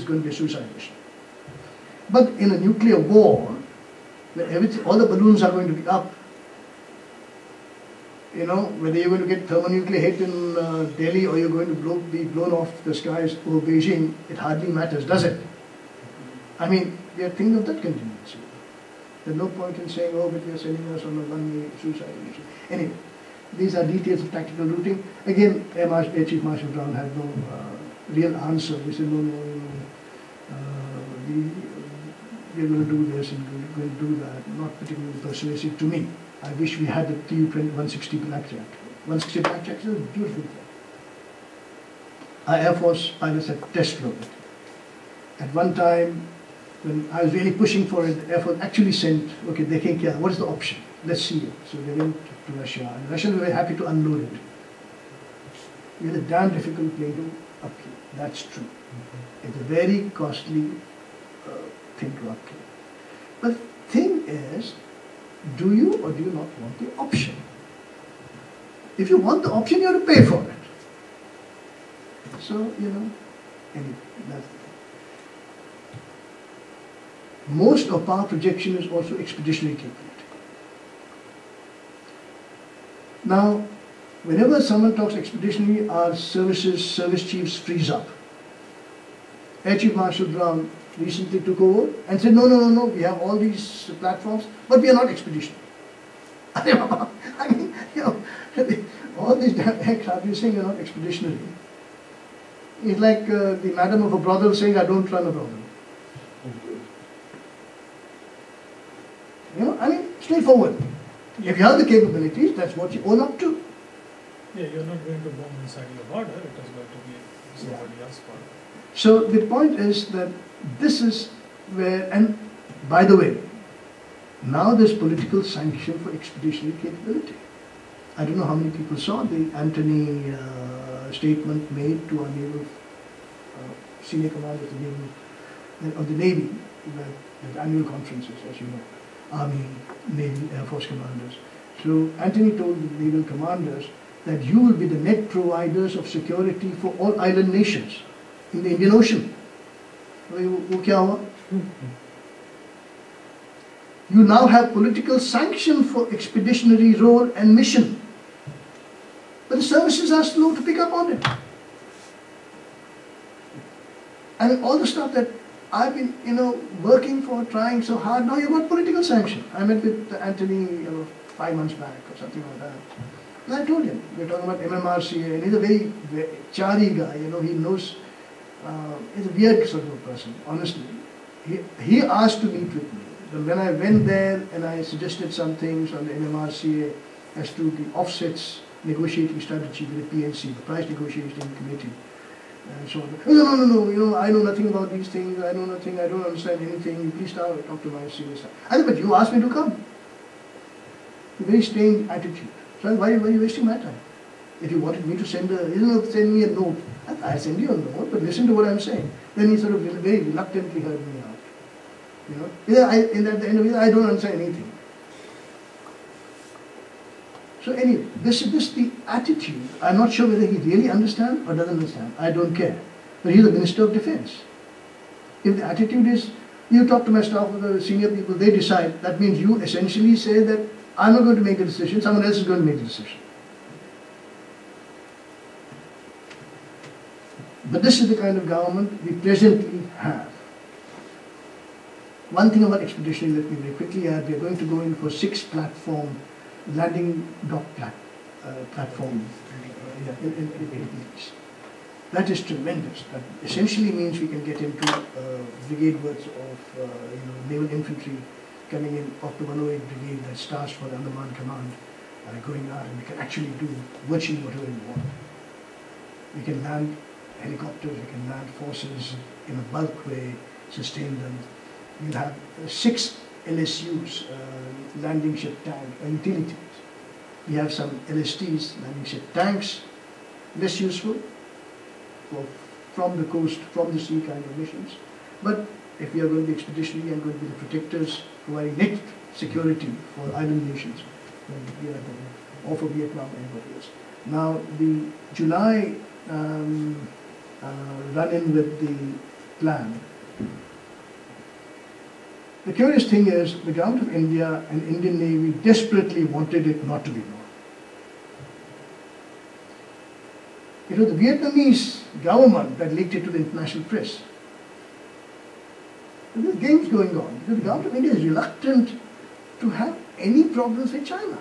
going to be a suicide mission. But in a nuclear war, where all the balloons are going to be up, you know, whether you're going to get thermonuclear hit in Delhi or you're going to be blown off the skies over Beijing, it hardly matters, does it? I mean, we are thinking of that contingency. There's no point in saying, oh, but we are sending us on a one-way suicide mission. Anyway, these are details of tactical routing. Again, Air Chief Marshal Brown had no real answer. He said, no, we're going to do this and we're going to do that. Not particularly persuasive to me. I wish we had the Tu-160 Blackjack. 160 Blackjack is a beautiful thing. Our Air Force pilots had test flown it. At one time, when I was really pushing for it, the Air Force actually sent, okay, what is the option? Let's see it. So they went to Russia, and the Russians were very happy to unload it. We had a damn difficult plane to upkeep. That's true. It's a very costly thing to upkeep. But the thing is, do you or do you not want the option? If you want the option, you have to pay for it. So, you know, anyway, that's the thing. Most of power projection is also expeditionary capability. Now, whenever someone talks expeditionary, our service chiefs freeze up. Air Chief Marshal Brown recently took over and said, no, we have all these platforms, but we are not expeditionary. I mean, you know, all these aircraft, you're saying you're not expeditionary. It's like the madam of a brothel saying, I don't run a brothel. You know, I mean, straightforward. If you have the capabilities, that's what you own up to. Yeah, you're not going to bomb inside your border, it is going to be somebody else's border. So the point is that this is where, and by the way, now there's political sanction for expeditionary capability. I don't know how many people saw the Antony statement made to our naval senior commanders of the Navy, the annual conferences, as you know, Army, Navy, Air Force commanders. So Antony told the naval commanders that you will be the net providers of security for all island nations in the Indian Ocean. वो क्या हुआ? You now have political sanction for expeditionary role and mission. But the services are slow to pick up on it. And all the stuff that I've been, you know, working for, trying so hard, now you've got political sanction. I met with Antony 5 months back or something like that. And I told him, we're talking about MMRCA, and he's a very, very chari guy, you know, he knows, he's a weird sort of a person, honestly. He asked to meet with me. But when I went there and I suggested some things on the MMRCA as to the offsets negotiating strategy with the PNC, the Price Negotiating Committee, and so on. No, you know, I know nothing about these things, I know nothing, I don't understand anything, please talk to my senior staff. I said, but you asked me to come. A very strange attitude. So why are you wasting my time? If you wanted me to send me a note, I'll send you a note, but listen to what I'm saying. Then he sort of very reluctantly heard me out. You know, at the end of it, I don't understand anything. So anyway, this is the attitude. I'm not sure whether he really understands or doesn't understand. I don't care. But he's the Minister of Defense. If the attitude is, you talk to my staff or the senior people, they decide, that means you essentially say that I'm not going to make a decision, someone else is going to make the decision. But this is the kind of government we presently have. One thing about expeditionary, let me very quickly add, we are going to go in for 6 platform landing dock platform in 8 weeks. That is tremendous. That essentially means we can get into brigade worth of naval infantry coming in off the 108 brigade that starts for the Andaman Command, going out, and we can actually do virtually whatever we want. We can land helicopters, we can land forces in a bulk way, sustain them. We'll have 6 LSUs, landing ship tank, utilities. We have some LSTs, landing ship tanks, less useful for from the coast, from the sea kind of missions. But if we are going to be expeditionary and going to be the protectors, providing net security for island nations, then we are going, or for Vietnam and anybody else. Now, the July run-in with the plan. The curious thing is, the government of India and Indian Navy desperately wanted it not to be known. It was the Vietnamese government that leaked it to the international press. There's games going on because the government of India is reluctant to have any problems with China.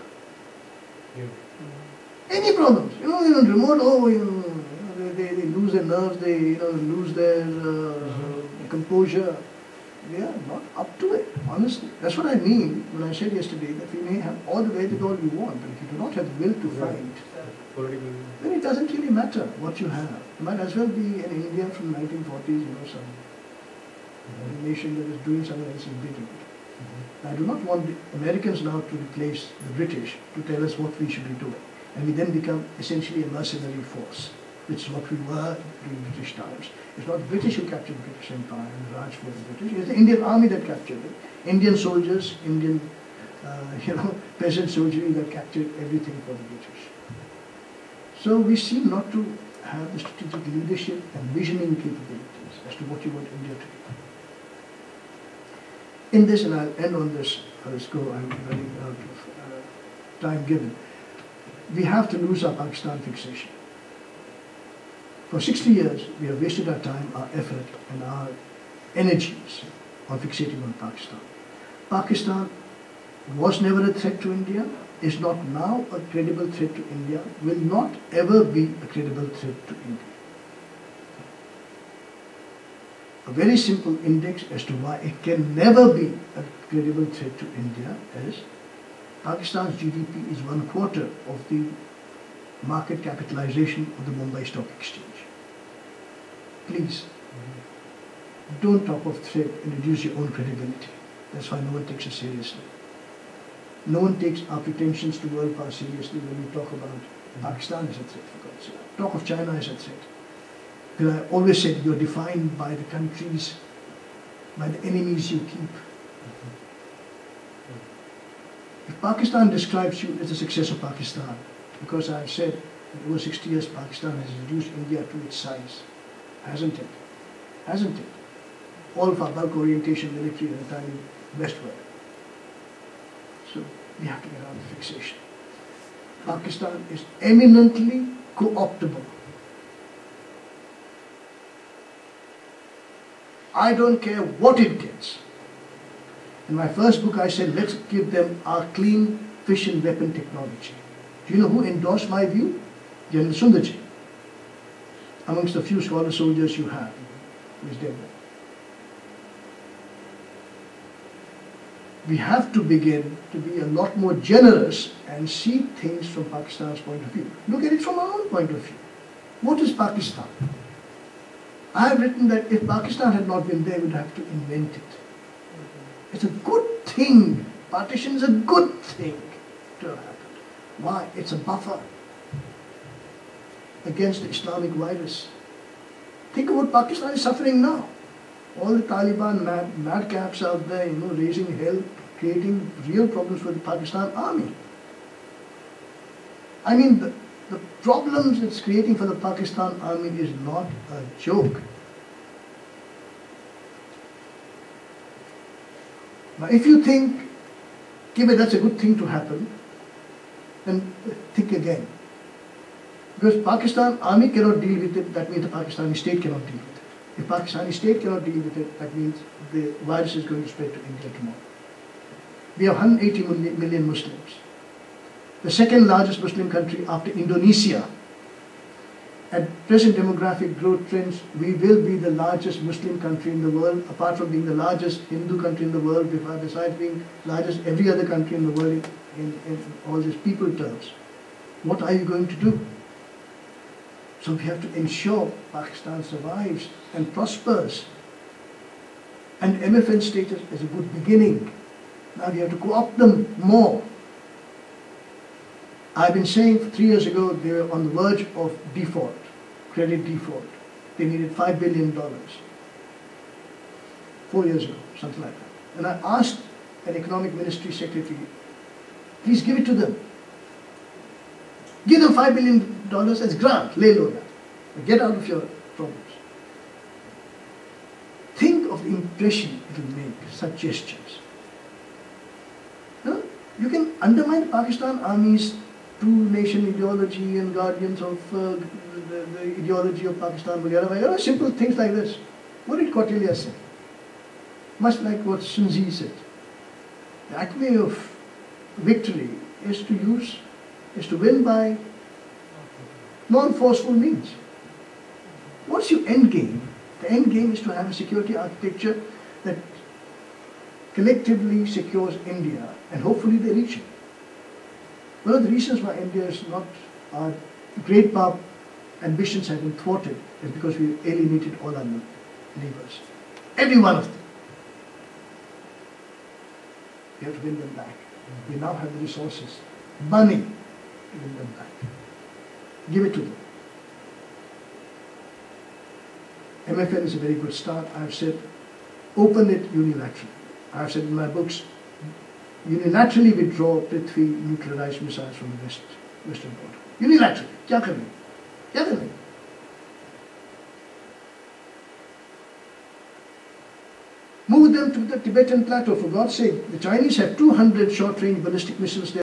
Yeah. Any problems, remote, they lose their nerves, they lose their composure. They are not up to it, honestly. That's what I mean when I said yesterday that we may have all the wherewithal you want, but if you do not have the will to fight, then it doesn't really matter what you have. It might as well be an India from 1940s, some nation that is doing something else and beating it. I do not want the Americans now to replace the British to tell us what we should be doing. And we then become essentially a mercenary force, which is what we were during British times. It's not the British who captured the British Empire and Raj for the British. It's the Indian army that captured it. Indian soldiers, Indian, peasant soldiery that captured everything for the British. So we seem not to have the strategic leadership and visioning capabilities as to what you want India to do. In this, and I'll end on this, let's go, I'm running out of time given. We have to lose our Pakistan fixation. For 60 years, we have wasted our time, our effort, and our energies on fixating on Pakistan. Pakistan was never a threat to India, is not now a credible threat to India, will not ever be a credible threat to India. A very simple index as to why it can never be a credible threat to India is Pakistan's GDP is 1/4 of the market capitalization of the Mumbai Stock Exchange. Please, don't talk of threat and reduce your own credibility. That's why no one takes us seriously. No one takes our pretensions to world power seriously when we talk about Pakistan as a threat, for God's sake. Talk of China as a threat. Because I always said you're defined by the countries, by the enemies you keep. If Pakistan describes you as the success of Pakistan, because I've said in over 60 years Pakistan has reduced India to its size, hasn't it? Hasn't it? All of our bulk orientation military and entirely westward. So we have to get out of the fixation. Pakistan is eminently co-optable. I don't care what it gets. In my first book I said, let's give them our clean fission weapon technology. Do you know who endorsed my view? General Sundarji. Amongst the few scholar soldiers you have, who is dead. We have to begin to be a lot more generous and see things from Pakistan's point of view. Look at it from our own point of view. What is Pakistan? I have written that if Pakistan had not been there, we'd have to invent it. It's a good thing. Partition is a good thing to have happened. Why? It's a buffer against the Islamic virus. Think of what Pakistan is suffering now. All the Taliban madcaps out there, raising hell, creating real problems for the Pakistan army. I mean, the problems it's creating for the Pakistan army is not a joke. Now, if you think, that's a good thing to happen, then think again. Because Pakistan army cannot deal with it, that means the Pakistani state cannot deal with it. If Pakistani state cannot deal with it, that means the virus is going to spread to India tomorrow. We have 180 million Muslims. The second largest Muslim country after Indonesia. At present demographic growth trends, we will be the largest Muslim country in the world, apart from being the largest Hindu country in the world, besides being largest every other country in the world in all these people terms. What are you going to do? So we have to ensure Pakistan survives and prospers. And MFN status is a good beginning. Now we have to co-opt them more. I've been saying 3 years ago they were on the verge of default, credit default. They needed $5 billion. 4 years ago, something like that. And I asked an economic ministry secretary, please give it to them. Give them $5 billion as grant, lay low that. Get out of your problems. of the impression it will make, such gestures. You can undermine Pakistan Army's true nation ideology and guardians of the ideology of Pakistan, whatever, simple things like this. What did Kautilya say? Much like what Sun Tzu said. The acme of victory is to win by non-forceful means. What's your end game? The end game is to have a security architecture that collectively secures India, and hopefully they reach it. One of the reasons why India is not, our great power ambitions have been thwarted is because we alienated all our neighbors. Every one of them. We have to win them back. We now have the resources, money to win them back. Give it to them. MFN is a very good start. I have said, open it unilaterally. I have said in my books, unilaterally withdraw Prithvi nuclearized missiles from the western border. Unilaterally. Kya karenge? Kya karenge? Move them to the Tibetan plateau, for God's sake. The Chinese have 200 short-range ballistic missiles there.